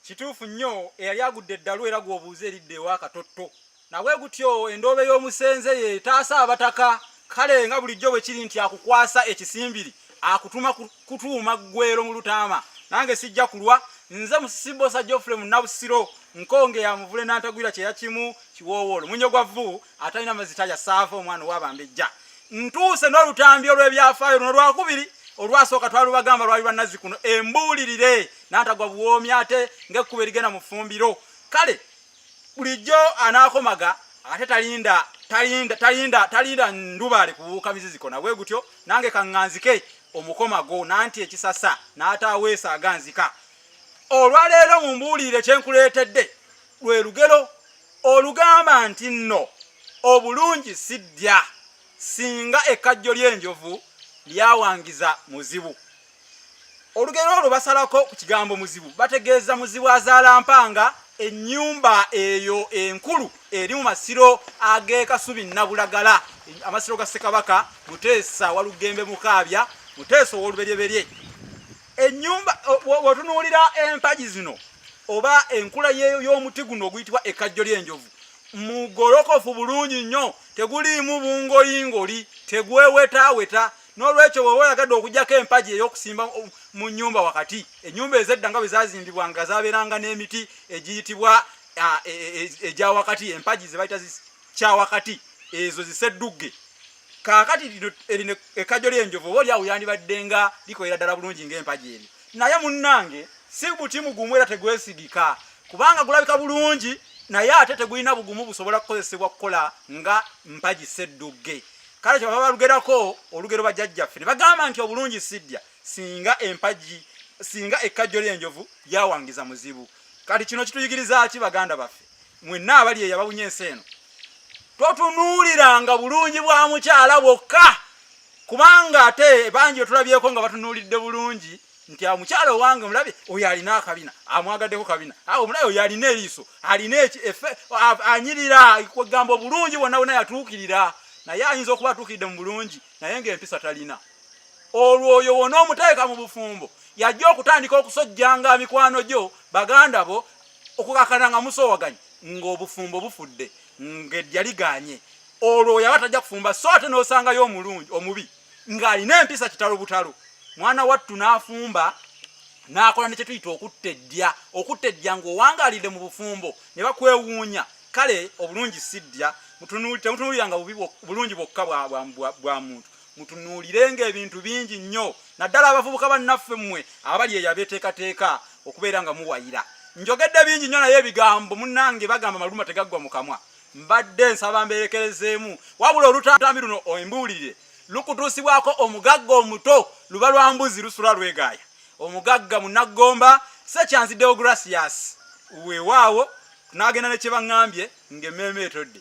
kituufu nnyo eyali agudde eddalu era gw'obuuza eridde ewa Katotto. Nabwe gutyo endoobe y'omusenze ye taasa abataka. Kale nga bulijjo bwe kiri nti akukwasa ekisimbiri akutuma kutuuma ggwero mu Lutaama. Nange sijja kulwa, nze Musibosa Geoffrey Munnabusiro nkonge ya muvule n'antagwira kyeya kimu kiwoowoolo munyo gwa vvu atalina mazita ya saava omwana ow'Abambejja. Ntuuse n'olutambi olw'ebyafaayo luno lwakubiri olwasooka twalubagamba lwali lwa Nazzikuno embuulirire n'antagwa buwoomi ate ng'ekkubo erigenda mu ffumbiro. Kale bulijjo anaakomaga ate talinda ndubaale kubuuka miziziko. Nabwe gutyo nange kaŋŋanzike omukomago nanti ekisasa n'ataaweesa aganzika. Olwaleero mu mbuulire kyenkuleetedde lwe lugero olugamba nti nno obulungi siddya singa ekkajjo ly'enjovu lyawangiza muzibu. Olugero olwo basalako ku kigambo muzibu bategeeza muzibu azaala mpanga ennyumba eyo enkulu eri mu masiro ag'e Kasubi Nabulagala, amasiro ga Ssekabaka Muteesa Walugembe Mukaabya Muteesa ow'oluberyeberye. Ennyumba wotunuulira empagi zino oba enkula y'omuti guno oguyitibwa ekkajjo ly'enjovu mugolokofu bulungi nnyo, teguliimu bungoyingoli, tegwewetaaweta. N'olwekyo bw'oba oyagadde okugyako empagi ey'okusimba mu nnyumba wakati, ennyumba ez'edda nga bwe zaazimbibwanga zaabeeranga n'emiti egiyitibwa egya wakati, empagi ze bayita kyawakati, ezo ziseddugge. Kaakati erino ekkajjo ly'enjovu oba olyawo yandibadde nga likolera ddala bulungi ng'empagi eri. Naye munnange si buti mugumu era tegwesigika, kubanga gulabika bulungi naye ate tegulina bugumu busobola kukozesebwa kukola nga mpagi seddugge. Kale kyo baba balugerako olugero bajjajjaffe ne bagamba nti obulungi siddya singa ekkajjo ly'enjovu lyawangiza muzibu. Kati kino kituyigiriza ki baganda baffe? Mwenna abali eyo abawunya ensi eno, totunuuliranga bulungi bwa mukyala bwokka, kubanga ate bangi otulabyeko nga batunuulidde bulungi nti omukyala owange omulabe oyo alina akabina amwagaddeko kabina, omulabe oyo alina eriiso alina anyirira, kwegamba obulungi bwonna bwonna yatuukirira. Naye ayinza okuba atuukiridde mu bulungi naye ng'empisa talina. Olwo oyo wona omuteeka mu bufumbo yajja okutandika okusojjanga mikwano gyo baganda bo okukakana nga musoowaganye ng'obufumbo bufudde ng'eddya liganye. Olwo yaba tajja kufumba so ate n'osangayo omulungi omubi ng'alina empisa kitalo butalo. Mwana wattu n'afumba n'akola ne kye tuyita okutta eddya ng'owangaalidde mu bufumbo ne bakwewuunya. Kale obulungi siddya, temutunuuliranga bulungi bwokka bwa muntu, mutunuulirenga ebintu bingi nnyo, naddala abavubuka bannaffe mmwe abali eyo abeeteekateeka okubeera nga muwayira. Njogedde bingi nnyo naye ebigambo munnange bagamba maluma tegaggwa mu kamwa. Mbadde nsaba mberekerezeemu, wabula olutambi luno embuulire lukutuusibwako omugagga omuto luba lwa mbuzi lusula lwegaaya. Omugagga Munnagomba Sekyanzi Deogratias weewaawo n'agenda ne kye baŋŋambye ng'emmeeme etodde.